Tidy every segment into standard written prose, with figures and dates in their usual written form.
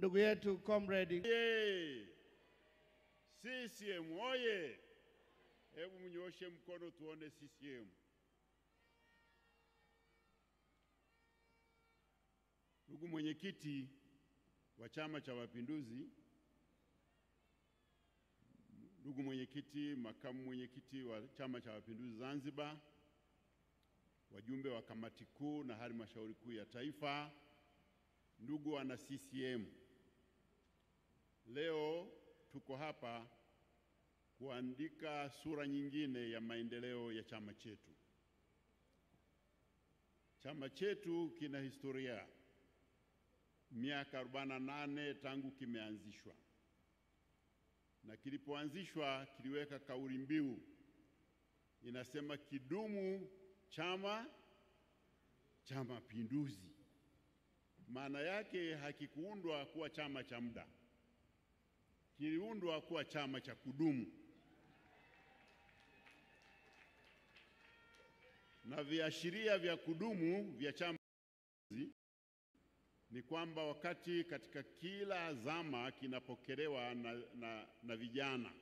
ndugu yetu comrade. CCM oye! Hebu mnyoshe mkono tuone CCM. Ndugu mwenyekiti wa Chama cha Mapinduzi, ndugu mwenyekiti, makamu mwenyekiti wa Chama cha Mapinduzi Zanzibar, wajumbe wa kamati kuu na halmashauri kuu ya taifa, ndugu wana CCM, leo tuko hapa kuandika sura nyingine ya maendeleo ya chama chetu. Chama chetu kina historia, miaka 48 tangu kimeanzishwa, na kilipoanzishwa kiliweka kauli mbiu inasema kidumu Chama cha Mapinduzi. Maana yake hakikuundwa kuwa chama cha muda, kiliundwa kuwa chama cha kudumu. Na viashiria vya kudumu vya chama ni kwamba wakati katika kila zama kinapokelewa na vijana.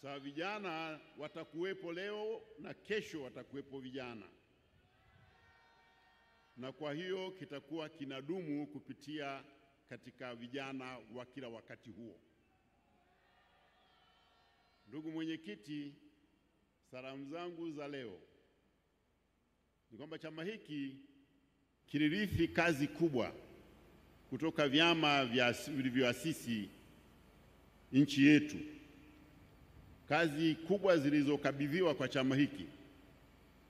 Sasa vijana watakuwepo leo na kesho watakuwepo vijana, na kwa hiyo kitakuwa kinadumu kupitia katika vijana wa kila wakati huo. Ndugu mwenyekiti, salamu zangu za leo ni kwamba chama hiki kilirithi kazi kubwa kutoka vyama vilivyoasisi nchi yetu. Kazi kubwa zilizokabidhiwa kwa chama hiki,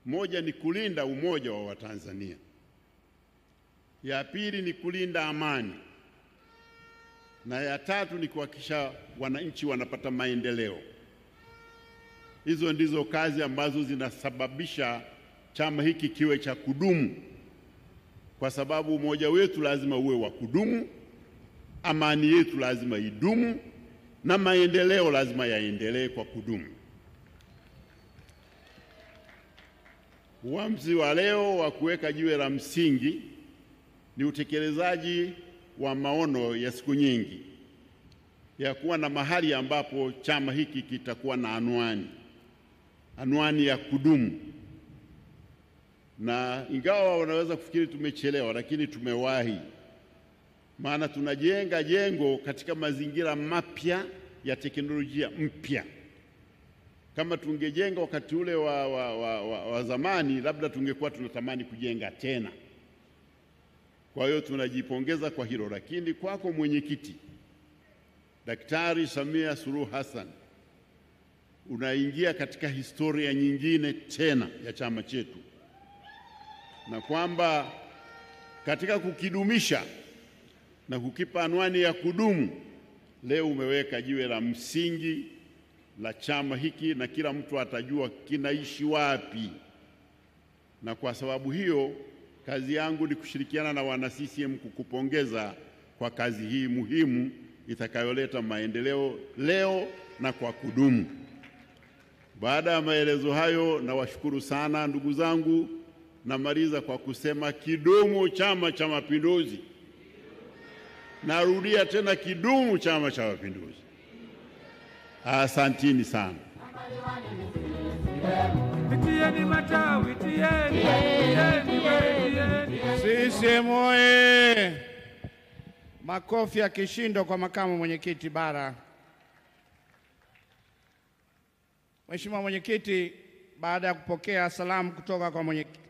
moja ni kulinda umoja wa Watanzania, ya pili ni kulinda amani, na ya tatu ni kuhakikisha wananchi wanapata maendeleo. Hizo ndizo kazi ambazo zinasababisha chama hiki kiwe cha kudumu, kwa sababu umoja wetu lazima uwe wa kudumu, amani yetu lazima idumu, na maendeleo lazima yaendelee kwa kudumu. Uamuzi wa leo wa kuweka jiwe la msingi ni utekelezaji wa maono ya siku nyingi ya kuwa na mahali ambapo chama hiki kitakuwa na anwani ya kudumu. Na ingawa wanaweza kufikiri tumechelewa, lakini tumewahi. Maana tunajenga jengo katika mazingira mapya ya teknolojia mpya. Kama tungejenga wakati ule wa zamani, labda tungekuwa tunatamani kujenga tena. Kwa hiyo tunajipongeza kwa hilo. Lakini kwako mwenyekiti Daktari Samia Suluhu Hassan, unaingia katika historia nyingine tena ya chama chetu, na kwamba katika kukidumisha na kukipa anwani ya kudumu, leo umeweka jiwe la msingi la chama hiki, na kila mtu atajua kinaishi wapi. Na kwa sababu hiyo, kazi yangu ni kushirikiana na wana CCM kukupongeza kwa kazi hii muhimu itakayoleta maendeleo leo na kwa kudumu. Baada ya maelezo hayo, nawashukuru sana ndugu zangu. Namaliza kwa kusema kidumu Chama cha Mapinduzi. Narudia tena, kidumu Chama cha Mapinduzi. Asanteni sana. CCM oye! Makofi ya kishindo kwa makamu mwenyekiti bara. Mheshimiwa mwenyekiti, baada ya kupokea salamu kutoka kwa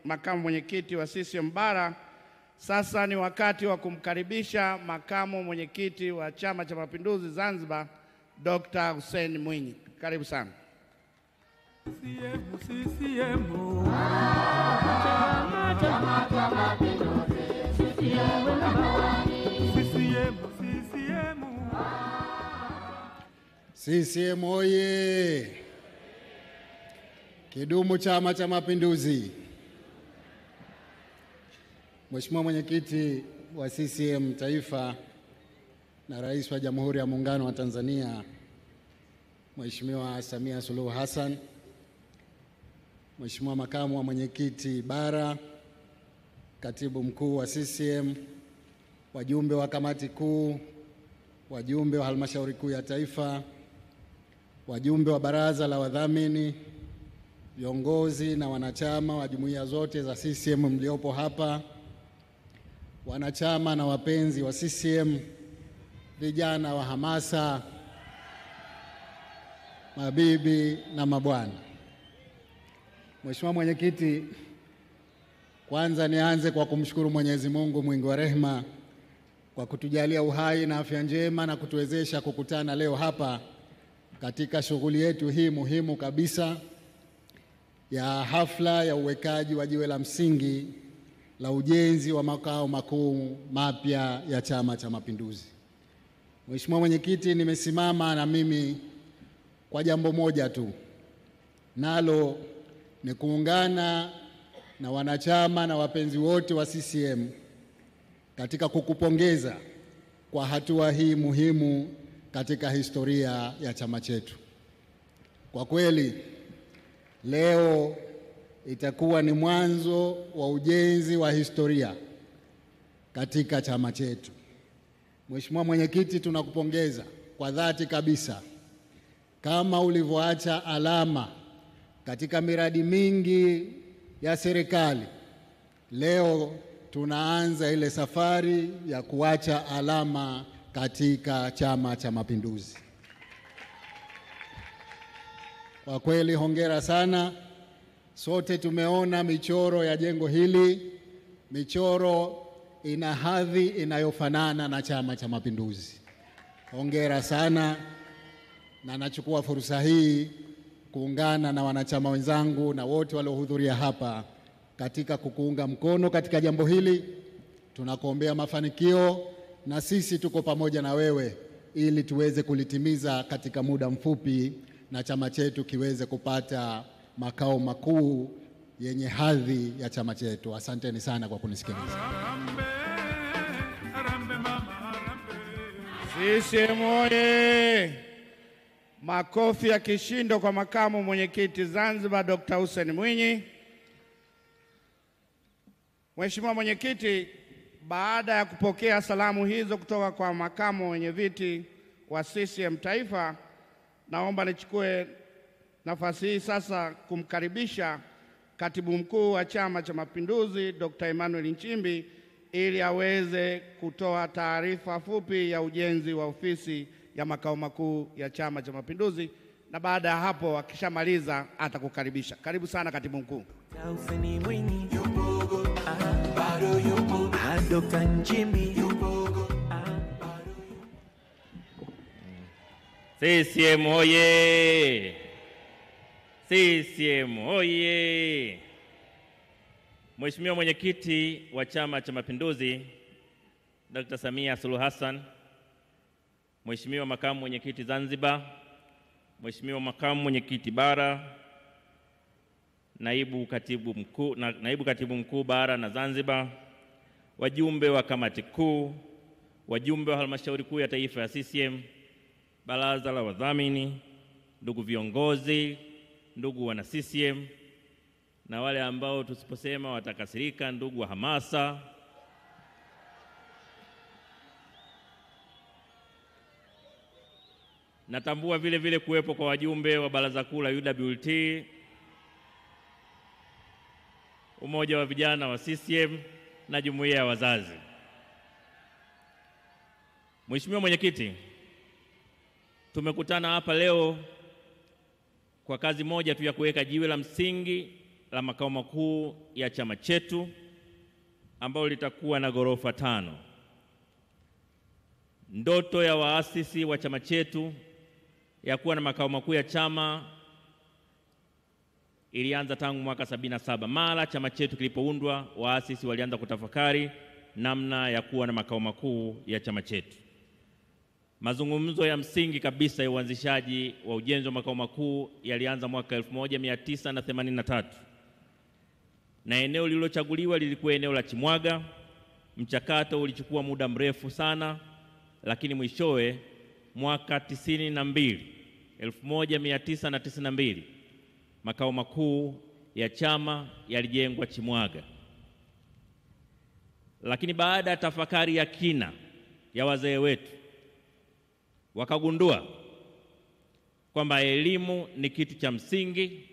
makamu mwenyekiti wa CCM bara, sasa ni wakati wa kumkaribisha makamu mwenyekiti wa Chama cha Mapinduzi Zanzibar, Dr. Hussein Mwinyi. Karibu sana. CCM oye! Kidumu Chama cha Mapinduzi! Mheshimiwa mwenyekiti wa CCM Taifa na Rais wa Jamhuri ya Muungano wa Tanzania, Mheshimiwa Samia Suluhu Hassan, Mheshimiwa makamu wa mwenyekiti bara, katibu mkuu wa CCM, wajumbe wa kamati kuu, wajumbe wa halmashauri kuu ya taifa, wajumbe wa baraza la wadhamini, viongozi na wanachama wa jumuiya zote za CCM mliopo hapa, wanachama na wapenzi wa CCM, vijana wa hamasa, mabibi na mabwana. Mheshimiwa Mwenyekiti, kwanza nianze kwa kumshukuru Mwenyezi Mungu mwingi wa rehema kwa kutujalia uhai na afya njema na kutuwezesha kukutana leo hapa katika shughuli yetu hii muhimu kabisa ya hafla ya uwekaji wa jiwe la msingi la ujenzi wa makao makuu mapya ya Chama cha Mapinduzi. Mheshimiwa Mwenyekiti, nimesimama na mimi kwa jambo moja tu, nalo ni kuungana na wanachama na wapenzi wote wa CCM katika kukupongeza kwa hatua hii muhimu katika historia ya chama chetu. Kwa kweli, leo itakuwa ni mwanzo wa ujenzi wa historia katika chama chetu. Mheshimiwa Mwenyekiti, tunakupongeza kwa dhati kabisa. Kama ulivyoacha alama katika miradi mingi ya serikali, leo tunaanza ile safari ya kuacha alama katika Chama cha Mapinduzi. Kwa kweli hongera sana. Sote tumeona michoro ya jengo hili, michoro ina hadhi inayofanana na Chama cha Mapinduzi. Hongera sana, na nachukua fursa hii kuungana na wanachama wenzangu na wote waliohudhuria hapa katika kukuunga mkono katika jambo hili. Tunakuombea mafanikio na sisi tuko pamoja na wewe ili tuweze kulitimiza katika muda mfupi na chama chetu kiweze kupata makao makuu yenye hadhi ya chama chetu. Asanteni sana kwa kunisikiliza. CCM oye! Makofi ya kishindo kwa makamu mwenyekiti Zanzibar Dr. Hussein Mwinyi. Mheshimiwa Mwenyekiti, baada ya kupokea salamu hizo kutoka kwa makamu mwenyekiti wa CCM Taifa, naomba nichukue nafasi hii sasa kumkaribisha Katibu Mkuu wa Chama cha Mapinduzi Dr. Emmanuel Nchimbi ili aweze kutoa taarifa fupi ya ujenzi wa ofisi ya makao makuu ya Chama cha Mapinduzi, na baada ya hapo akishamaliza atakukaribisha. Karibu sana Katibu Mkuu. Hussein Mwinyi yupo, bado yupo, Dr. Nchimbi yupo, bado yupo. CCM oye! CCM oye! Mheshimiwa Mwenyekiti wa Chama cha Mapinduzi Dr. Samia Suluhu Hassan, Mheshimiwa Makamu Mwenyekiti Zanzibar, Mheshimiwa Makamu Mwenyekiti Bara, Naibu Katibu Mkuu Bara na Zanzibar, wajumbe wa kamati kuu, wajumbe wa halmashauri kuu ya taifa ya CCM, baraza la wadhamini, ndugu viongozi, ndugu wana CCM na wale ambao tusiposema watakasirika, ndugu wa hamasa, natambua vile vile kuwepo kwa wajumbe wa baraza kuu la UWT, umoja wa vijana wa CCM na jumuiya ya wazazi. Mheshimiwa Mwenyekiti, tumekutana hapa leo kwa kazi moja tu ya kuweka jiwe la msingi la makao makuu ya chama chetu ambalo litakuwa na ghorofa 5. Ndoto ya waasisi wa chama chetu ya kuwa na makao makuu ya chama ilianza tangu mwaka 77. Mara chama chetu kilipoundwa, waasisi walianza kutafakari namna ya kuwa na makao makuu ya chama chetu. Mazungumzo ya msingi kabisa ya uanzishaji wa ujenzi wa makao makuu yalianza mwaka 1983. Na eneo lililochaguliwa lilikuwa eneo la Chimwaga. Mchakato ulichukua muda mrefu sana, lakini mwishowe mwaka 1992 makao makuu ya chama yalijengwa Chimwaga. Lakini baada ya tafakari ya kina ya wazee wetu, wakagundua kwamba elimu ni kitu cha msingi.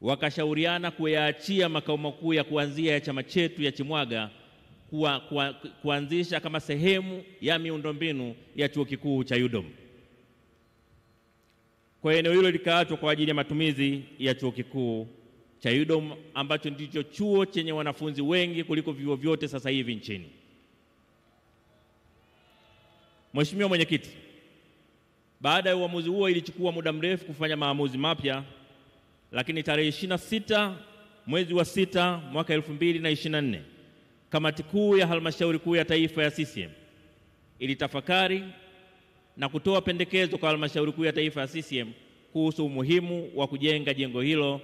Wakashauriana kuyaachia makao makuu ya kuanzia ya chama chetu ya Chimwaga kuanzisha kama sehemu ya miundombinu ya chuo kikuu cha UDOM. Kwa eneo hilo likaachwa kwa ajili ya matumizi ya chuo kikuu cha UDOM ambacho ndicho chuo chenye wanafunzi wengi kuliko vyuo vyote sasa hivi nchini. Mheshimiwa Mwenyekiti, baada ya uamuzi huo ilichukua muda mrefu kufanya maamuzi mapya, lakini tarehe 26 mwezi wa 6 mwaka 2024 kamati kuu ya halmashauri kuu ya taifa ya CCM ilitafakari na kutoa pendekezo kwa halmashauri kuu ya taifa ya CCM kuhusu umuhimu wa kujenga jengo hilo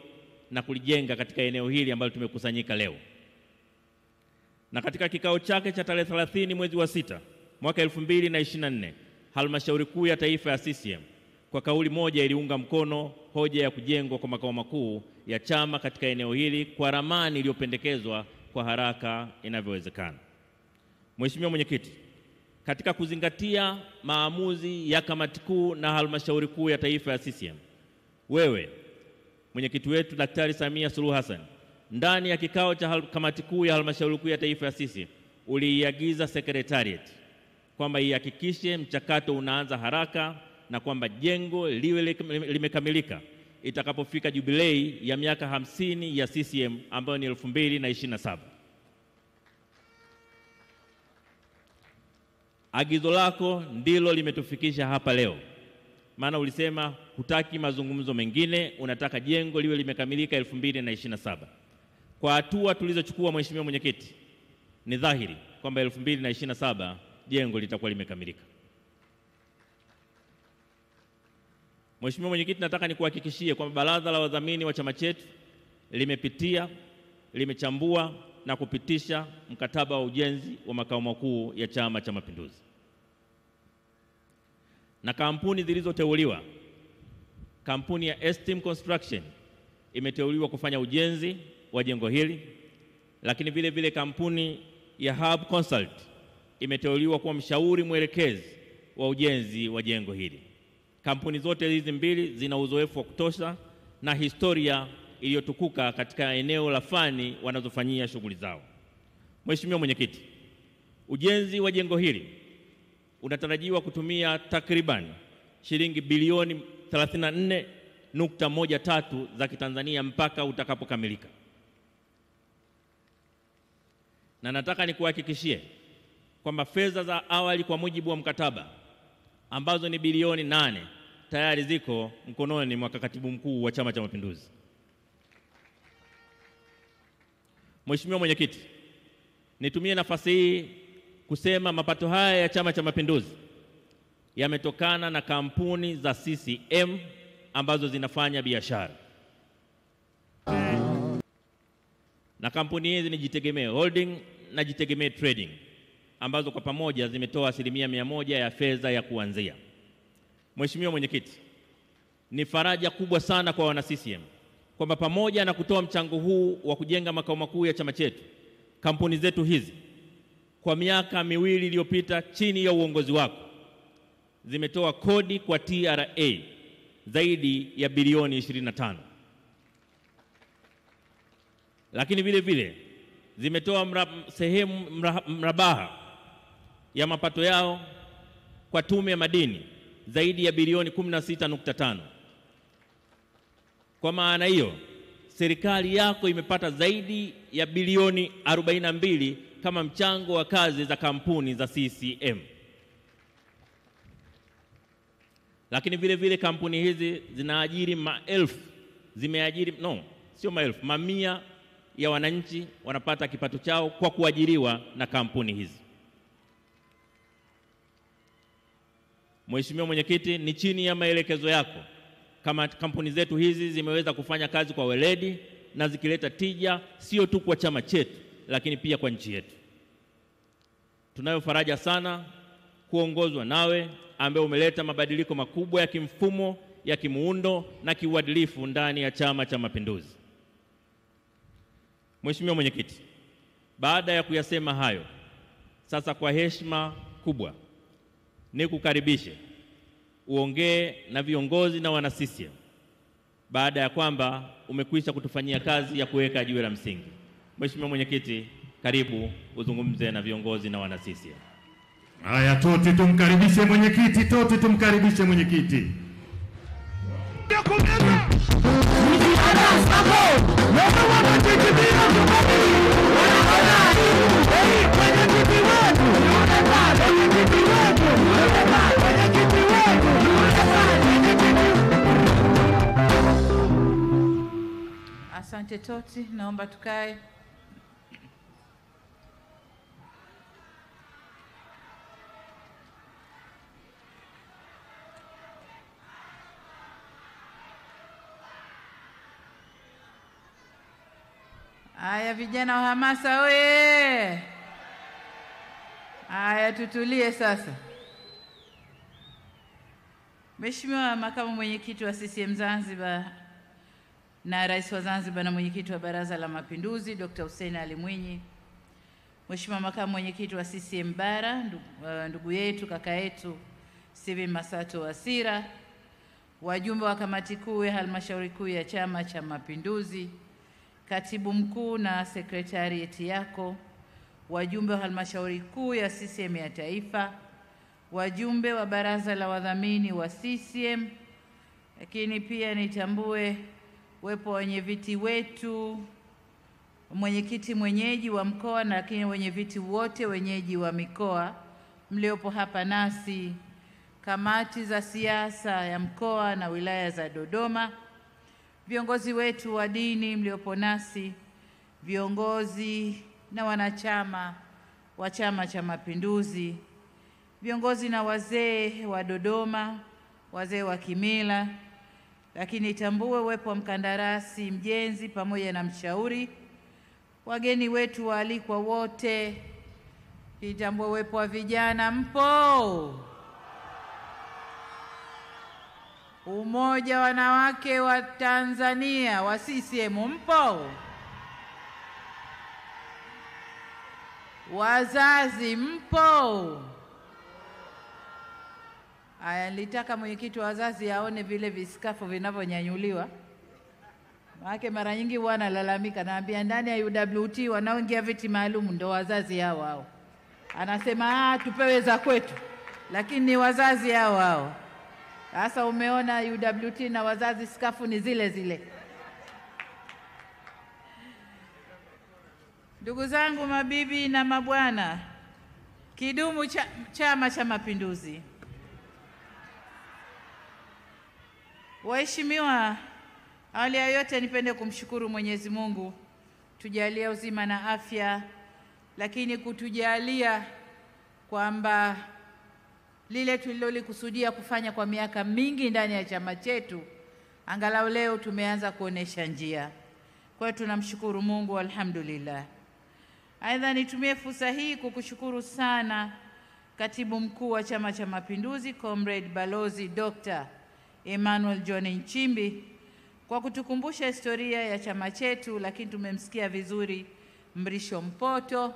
na kulijenga katika eneo hili ambalo tumekusanyika leo. Na katika kikao chake cha tarehe 30 mwezi wa 6 mwaka 2024 halmashauri kuu ya taifa ya CCM kwa kauli moja iliunga mkono hoja ya kujengwa kwa makao makuu ya chama katika eneo hili kwa ramani iliyopendekezwa kwa haraka inavyowezekana. Mheshimiwa Mwenyekiti, katika kuzingatia maamuzi ya kamati kuu na halmashauri kuu ya taifa ya CCM, wewe mwenyekiti wetu Daktari Samia Suluhu Hassan ndani ya kikao cha kamati kuu ya halmashauri kuu ya taifa ya CCM uliiagiza secretariat kwamba ihakikishe mchakato unaanza haraka na kwamba jengo liwe limekamilika itakapofika jubilei ya miaka 50 ya CCM ambayo ni 2027. Agizo lako ndilo limetufikisha hapa leo. Maana ulisema hutaki mazungumzo mengine, unataka jengo liwe limekamilika 2027. Kwa hatua tulizochukua Mheshimiwa Mwenyekiti, ni dhahiri kwamba 2027 jengo litakuwa limekamilika. Mheshimiwa Mwenyekiti, nataka nikuhakikishie kwamba baraza la wadhamini wa chama chetu limepitia, limechambua na kupitisha mkataba wa ujenzi wa makao makuu ya Chama cha Mapinduzi. Na kampuni zilizoteuliwa, kampuni ya Esteem Construction imeteuliwa kufanya ujenzi wa jengo hili, lakini vile vile kampuni ya Hub Consult imeteuliwa kuwa mshauri mwelekezi wa ujenzi wa jengo hili. Kampuni zote hizi mbili zina uzoefu wa kutosha na historia iliyotukuka katika eneo la fani wanazofanyia shughuli zao. Mheshimiwa Mwenyekiti, ujenzi wa jengo hili unatarajiwa kutumia takriban shilingi bilioni 34.13 za Kitanzania mpaka utakapokamilika. Na nataka nikuhakikishie kwamba fedha za awali kwa mujibu wa mkataba ambazo ni bilioni 8 tayari ziko mkononi mwa katibu mkuu wa Chama cha Mapinduzi. Mheshimiwa Mwenyekiti, nitumie nafasi hii kusema mapato haya ya Chama cha Mapinduzi yametokana na kampuni za CCM ambazo zinafanya biashara. Na kampuni hizi ni Jitegemee Holding na Jitegemee Trading ambazo kwa pamoja zimetoa 100% ya fedha ya kuanzia. Mheshimiwa Mwenyekiti, ni faraja kubwa sana kwa wana CCM kwamba pamoja na kutoa mchango huu wa kujenga makao makuu ya chama chetu, kampuni zetu hizi kwa miaka miwili iliyopita chini ya uongozi wako zimetoa kodi kwa TRA zaidi ya bilioni 25. Lakini vile vile zimetoa sehemu mrabaha ya mapato yao kwa Tume ya Madini zaidi ya bilioni 16.5. Kwa maana hiyo, serikali yako imepata zaidi ya bilioni 42 kama mchango wa kazi za kampuni za CCM. Lakini vile vile kampuni hizi zinaajiri mamia ya wananchi wanapata kipato chao kwa kuajiriwa na kampuni hizi. Mheshimiwa Mwenyekiti, ni chini ya maelekezo yako kama kampuni zetu hizi zimeweza kufanya kazi kwa weledi na zikileta tija sio tu kwa chama chetu lakini pia kwa nchi yetu. Tunayo faraja sana kuongozwa nawe ambaye umeleta mabadiliko makubwa ya kimfumo, ya kimuundo na kiuadilifu ndani ya Chama cha Mapinduzi. Mheshimiwa Mwenyekiti, Baada ya kuyasema hayo, sasa kwa heshima kubwa nikukaribishe uongee na viongozi na wana CCM, baada ya kwamba umekwisha kutufanyia kazi ya kuweka jiwe la msingi. Mheshimiwa Mwenyekiti, karibu uzungumze na viongozi na wana CCM. Haya, tote tumkaribishe mwenyekiti, tote tumkaribishe mwenyekiti. Asante Toti, naomba tukae. Aya, vijana wa hamasa oye! Aya, tutulie sasa. Mheshimiwa Makamu Mwenyekiti wa CCM Zanzibar na Rais wa Zanzibar na Mwenyekiti wa Baraza la Mapinduzi Dr. Hussein Ali Mwinyi, Mheshimiwa Makamu Mwenyekiti wa CCM Bara ndugu yetu kaka yetu Steven Masato Wasira, wajumbe wa kamati kuu ya halmashauri kuu ya Chama cha Mapinduzi, katibu mkuu na sekretarieti yako, wajumbe wa halmashauri kuu ya CCM ya taifa, wajumbe wa baraza la wadhamini wa CCM, lakini pia nitambue uwepo wenye viti wetu, mwenyekiti mwenyeji wa mkoa na lakini wenye viti wote wenyeji wa mikoa mliopo hapa nasi, kamati za siasa ya mkoa na wilaya za Dodoma, viongozi wetu wa dini mliopo nasi, viongozi na wanachama wa Chama cha Mapinduzi, viongozi na wazee wa Dodoma, wazee wa kimila, lakini tambue uwepo wa mkandarasi mjenzi pamoja na mshauri, wageni wetu waalikwa wote, itambue uwepo wa vijana mpo, Umoja Wanawake wa Tanzania wa CCM mpo, wazazi mpo. Aya, nilitaka mwenyekiti wa wazazi aone vile visikafu vinavyonyanyuliwa. Maana mara nyingi huwa analalamika, naambia ndani ya UWT wanaoingia viti maalum ndio wazazi hao hao. Anasema tupewe za kwetu, lakini ni wazazi hao hao. Sasa umeona UWT na wazazi skafu ni zile zile. Ndugu zangu, mabibi na mabwana, kidumu Chama cha Mapinduzi! Waheshimiwa, awali ya yote nipende kumshukuru Mwenyezi Mungu tujalia uzima na afya, lakini kutujalia kwamba lile tulilolikusudia kufanya kwa miaka mingi ndani ya chama chetu angalau leo tumeanza kuonesha njia. Kwa hiyo tunamshukuru Mungu, alhamdulillah. Aidha, nitumie fursa hii kukushukuru sana Katibu Mkuu wa Chama cha Mapinduzi Comrade Balozi Dr. Emmanuel John Nchimbi kwa kutukumbusha historia ya chama chetu, lakini tumemsikia vizuri Mrisho Mpoto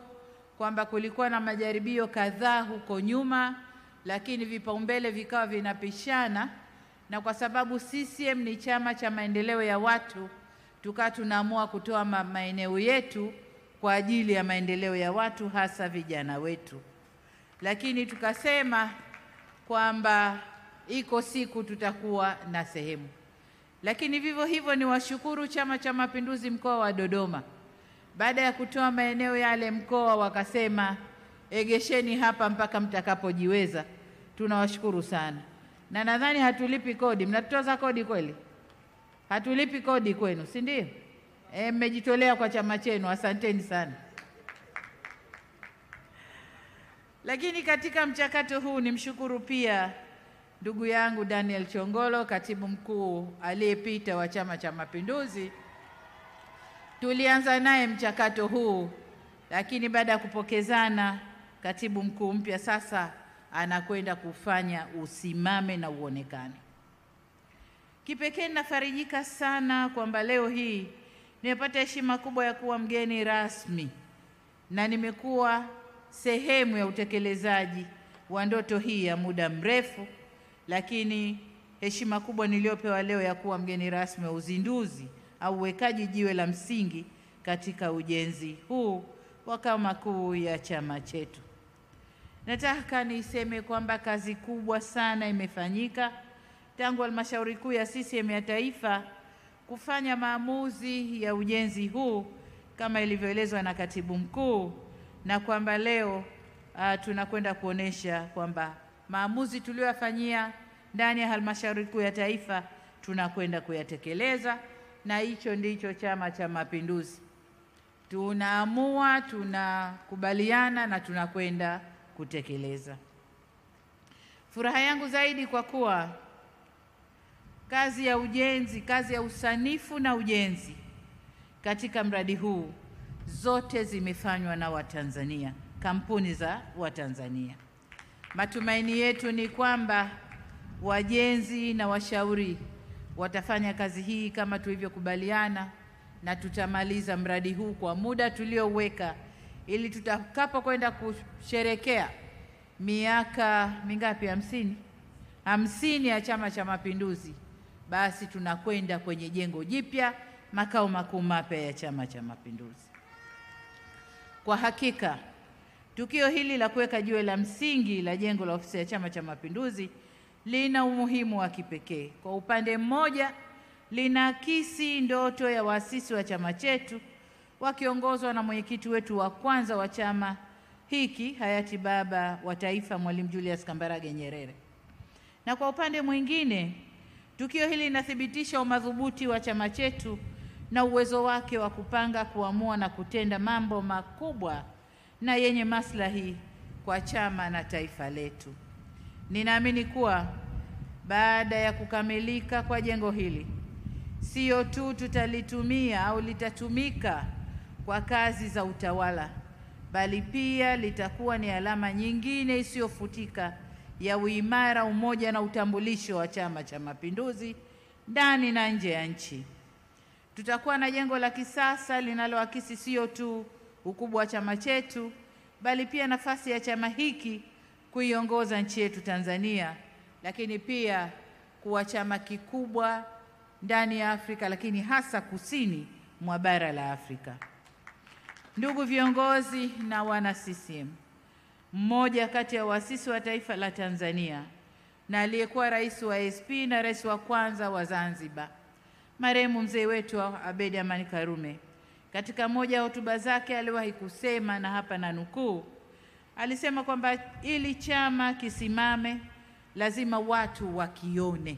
kwamba kulikuwa na majaribio kadhaa huko nyuma, lakini vipaumbele vikawa vinapishana, na kwa sababu CCM ni chama cha maendeleo ya watu, tukawa tunaamua kutoa maeneo yetu kwa ajili ya maendeleo ya watu, hasa vijana wetu. Lakini tukasema kwamba iko siku tutakuwa na sehemu. Lakini vivyo hivyo ni washukuru Chama cha Mapinduzi mkoa wa Dodoma. Baada ya kutoa maeneo yale mkoa wakasema egesheni hapa mpaka mtakapojiweza. Tunawashukuru sana. Na nadhani hatulipi kodi. Mnatoza kodi kweli? Hatulipi kodi kwenu, si ndio? Mmejitolea kwa chama chenu, asanteni sana. Lakini katika mchakato huu nimshukuru pia ndugu yangu Daniel Chongolo, katibu mkuu aliyepita wa Chama cha Mapinduzi. Tulianza naye mchakato huu, lakini baada ya kupokezana, katibu mkuu mpya sasa anakwenda kufanya usimame na uonekane. Kipekee nafarijika sana kwamba leo hii nimepata heshima kubwa ya kuwa mgeni rasmi na nimekuwa sehemu ya utekelezaji wa ndoto hii ya muda mrefu, lakini heshima kubwa niliyopewa leo ya kuwa mgeni rasmi wa uzinduzi au uwekaji jiwe la msingi katika ujenzi huu wa makao makuu ya chama chetu. Nataka niseme kwamba kazi kubwa sana imefanyika tangu halmashauri kuu ya CCM ya taifa kufanya maamuzi ya ujenzi huu kama ilivyoelezwa na katibu mkuu, na kwamba leo tunakwenda kuonesha kwamba maamuzi tuliyofanyia ndani ya halmashauri kuu ya taifa tunakwenda kuyatekeleza, na hicho ndicho Chama cha Mapinduzi. Tunaamua, tunakubaliana na tunakwenda kutekeleza. Furaha yangu zaidi kwa kuwa kazi ya ujenzi, kazi ya usanifu na ujenzi katika mradi huu zote zimefanywa na Watanzania, kampuni za Watanzania. Matumaini yetu ni kwamba wajenzi na washauri watafanya kazi hii kama tulivyokubaliana, na tutamaliza mradi huu kwa muda tulioweka, ili tutakapokwenda kusherekea miaka mingapi, 50 ya Chama cha Mapinduzi, basi tunakwenda kwenye jengo jipya, makao makuu mapya ya Chama cha Mapinduzi. Kwa hakika tukio hili la kuweka jiwe la msingi la jengo la ofisi ya Chama cha Mapinduzi lina umuhimu wa kipekee. Kwa upande mmoja, linaakisi ndoto ya waasisi wa chama chetu wakiongozwa na mwenyekiti wetu wa kwanza wa chama hiki, hayati baba wa taifa Mwalimu Julius Kambarage Nyerere. Na kwa upande mwingine, tukio hili linathibitisha umadhubuti wa chama chetu na uwezo wake wa kupanga, kuamua na kutenda mambo makubwa na yenye maslahi kwa chama na taifa letu. Ninaamini kuwa baada ya kukamilika kwa jengo hili, sio tu tutalitumia au litatumika kwa kazi za utawala, bali pia litakuwa ni alama nyingine isiyofutika ya uimara, umoja na utambulisho wa Chama cha Mapinduzi ndani na nje ya nchi. Tutakuwa na jengo la kisasa linaloakisi sio tu ukubwa wa chama chetu, bali pia nafasi ya chama hiki kuiongoza nchi yetu Tanzania, lakini pia kuwa chama kikubwa ndani ya Afrika, lakini hasa kusini mwa bara la Afrika. Ndugu viongozi na wana CCM, mmoja kati ya waasisi wa taifa la Tanzania na aliyekuwa rais wa ASP na rais wa kwanza wa Zanzibar, marehemu mzee wetu Abeid Amani Karume, katika moja ya hotuba zake aliwahi kusema, na hapa na nukuu, alisema kwamba ili chama kisimame lazima watu wakione,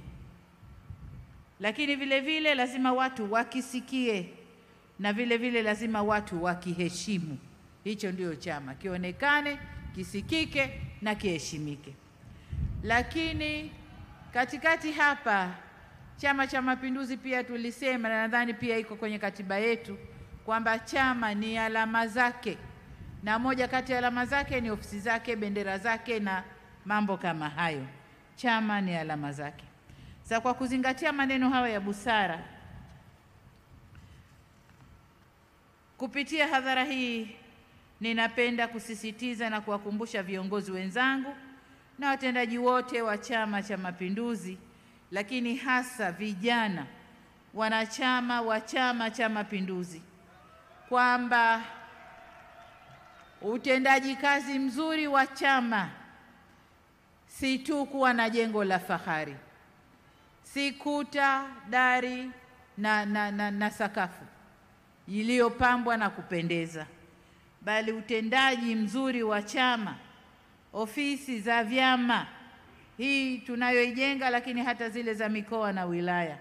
lakini vile vile lazima watu wakisikie, na vile vile lazima watu wakiheshimu. Hicho ndio chama, kionekane, kisikike na kiheshimike. Lakini katikati hapa Chama cha Mapinduzi pia tulisema, na nadhani pia iko kwenye katiba yetu, kwamba chama ni alama zake, na moja kati ya alama zake ni ofisi zake, bendera zake na mambo kama hayo. Chama ni alama zake. Sasa kwa kuzingatia maneno hayo ya busara, kupitia hadhara hii ninapenda kusisitiza na kuwakumbusha viongozi wenzangu na watendaji wote wa Chama cha Mapinduzi, lakini hasa vijana wanachama wa Chama cha Mapinduzi, kwamba utendaji kazi mzuri wa chama si tu kuwa na jengo la fahari, si kuta, dari na sakafu iliyopambwa na kupendeza, bali utendaji mzuri wa chama, ofisi za vyama hii tunayoijenga, lakini hata zile za mikoa na wilaya,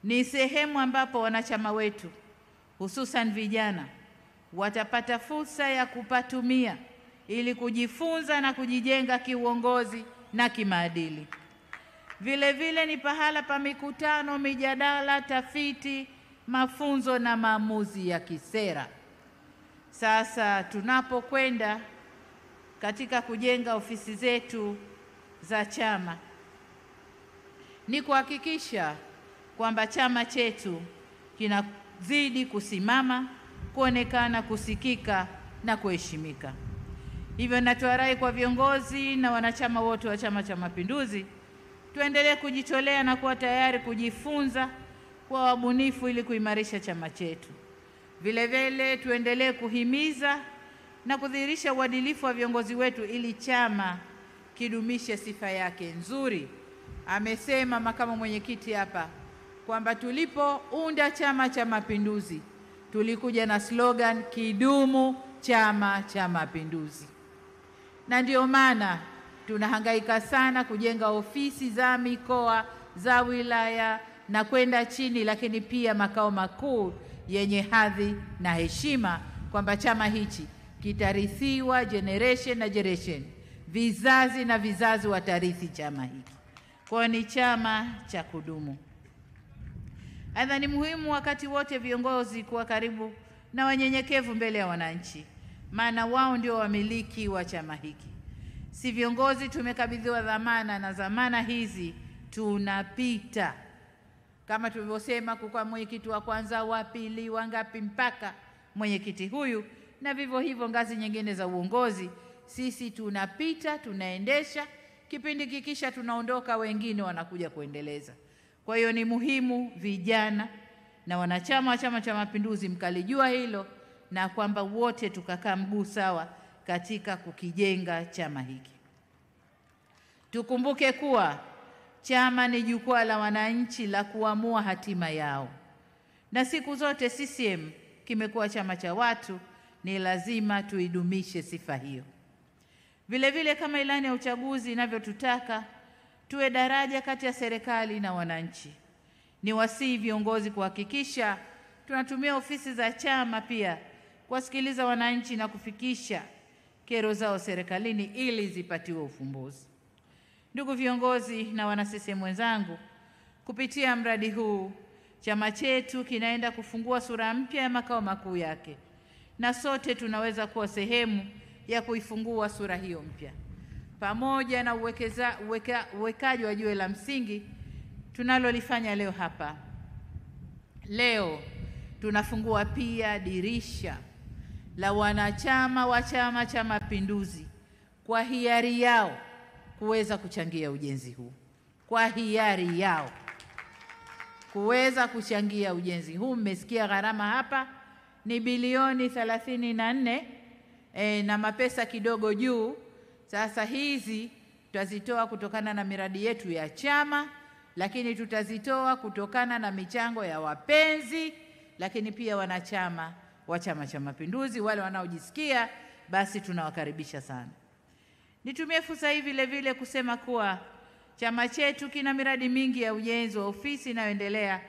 ni sehemu ambapo wanachama wetu hususan vijana watapata fursa ya kupatumia ili kujifunza na kujijenga kiuongozi na kimaadili. Vile vile ni pahala pa mikutano, mijadala, tafiti, mafunzo na maamuzi ya kisera. Sasa tunapokwenda katika kujenga ofisi zetu za chama, ni kuhakikisha kwamba chama chetu kinazidi kusimama kuonekana, kusikika na kuheshimika. Hivyo natoa rai kwa viongozi na wanachama wote wa Chama cha Mapinduzi, tuendelee kujitolea na kuwa tayari kujifunza kwa wabunifu ili kuimarisha chama chetu. Vile vile tuendelee kuhimiza na kudhihirisha uadilifu wa viongozi wetu ili chama kidumishe sifa yake nzuri. Amesema makamu mwenyekiti hapa kwamba tulipounda Chama cha Mapinduzi tulikuja na slogan kidumu Chama cha Mapinduzi, na ndio maana tunahangaika sana kujenga ofisi za mikoa, za wilaya na kwenda chini, lakini pia makao makuu yenye hadhi na heshima, kwamba chama hichi kitarithiwa generation na generation, vizazi na vizazi watarithi chama hiki. Kwa ni chama cha kudumu. Aidha, ni muhimu wakati wote viongozi kuwa karibu na wanyenyekevu mbele ya wananchi, maana wao ndio wamiliki wa chama hiki. Si viongozi tumekabidhiwa dhamana, na dhamana hizi tunapita kama tulivyosema, kwa mwenyekiti wa kwanza, wa pili, wangapi mpaka mwenyekiti huyu, na vivyo hivyo ngazi nyingine za uongozi. Sisi tunapita, tunaendesha kipindi kikisha tunaondoka, wengine wanakuja kuendeleza. Kwa hiyo ni muhimu vijana na wanachama wa Chama cha Mapinduzi mkalijua hilo, na kwamba wote tukakaa mguu sawa katika kukijenga chama hiki. Tukumbuke kuwa chama ni jukwaa la wananchi la kuamua hatima yao, na siku zote CCM kimekuwa chama cha watu. Ni lazima tuidumishe sifa hiyo. Vile vile, kama ilani ya uchaguzi inavyotutaka tuwe daraja kati ya serikali na wananchi, ni wasihi viongozi kuhakikisha tunatumia ofisi za chama pia kuwasikiliza wananchi na kufikisha kero zao serikalini ili zipatiwe ufumbuzi. Ndugu viongozi na wana CCM wenzangu, kupitia mradi huu chama chetu kinaenda kufungua sura mpya ya makao makuu yake, na sote tunaweza kuwa sehemu ya kuifungua sura hiyo mpya. Pamoja na uwekaji wa jiwe la msingi tunalolifanya leo hapa, leo tunafungua pia dirisha la wanachama wa Chama cha Mapinduzi kwa hiari yao kuweza kuchangia ujenzi huu, kwa hiari yao kuweza kuchangia ujenzi huu. Mmesikia gharama hapa ni bilioni 34 na mapesa kidogo juu. Sasa hizi tutazitoa kutokana na miradi yetu ya chama, lakini tutazitoa kutokana na michango ya wapenzi, lakini pia wanachama wa Chama cha Mapinduzi. Wale wanaojisikia basi tunawakaribisha sana. Nitumie fursa hii vile vile kusema kuwa chama chetu kina miradi mingi ya ujenzi wa ofisi inayoendelea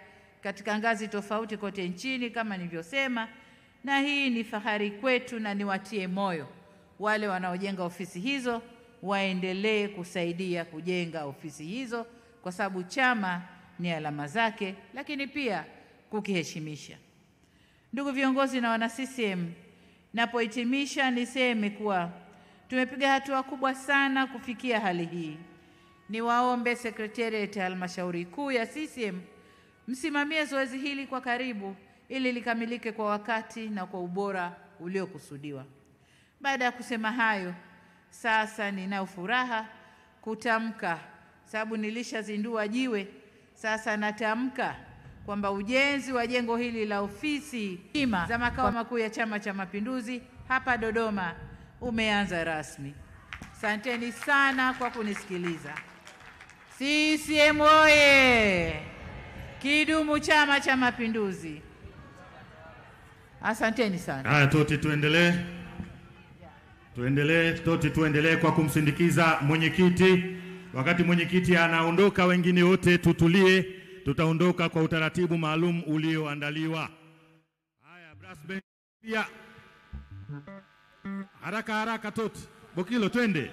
katika ngazi tofauti kote nchini kama nilivyosema, na hii ni fahari kwetu, na niwatie moyo wale wanaojenga ofisi hizo waendelee kusaidia kujenga ofisi hizo, kwa sababu chama ni alama zake, lakini pia kukiheshimisha. Ndugu viongozi na wana CCM, napohitimisha niseme kuwa tumepiga hatua kubwa sana kufikia hali hii. Niwaombe Secretariat ya Halmashauri Kuu ya CCM msimamie zoezi hili kwa karibu ili likamilike kwa wakati na kwa ubora uliokusudiwa. Baada ya kusema hayo, sasa ninayo furaha kutamka, sababu nilishazindua jiwe, sasa natamka kwamba ujenzi wa jengo hili la ofisi za makao makuu ya Chama cha Mapinduzi hapa Dodoma umeanza rasmi. Asanteni sana kwa kunisikiliza. CCM oye! Kidumu Chama cha Mapinduzi! Asanteni sana. Haya, Toti tuendelee kwa kumsindikiza mwenyekiti. Wakati mwenyekiti anaondoka, wengine wote tutulie, tutaondoka kwa utaratibu maalum ulioandaliwa. Haya, brass band pia. Haraka Toti. Bokilo, twende.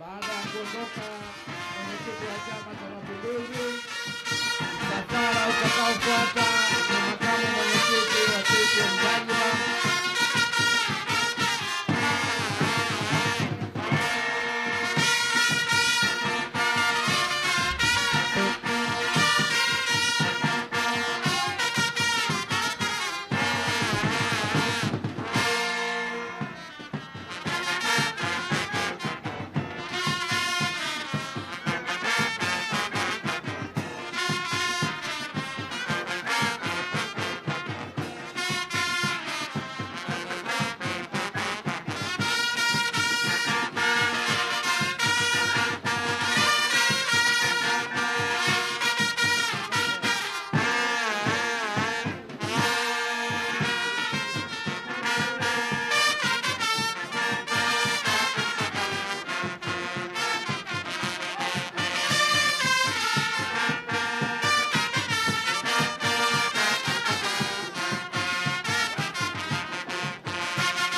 Baada ya kuondoka mwenyekiti wa Chama cha Mapinduzi, msafara utakaofuata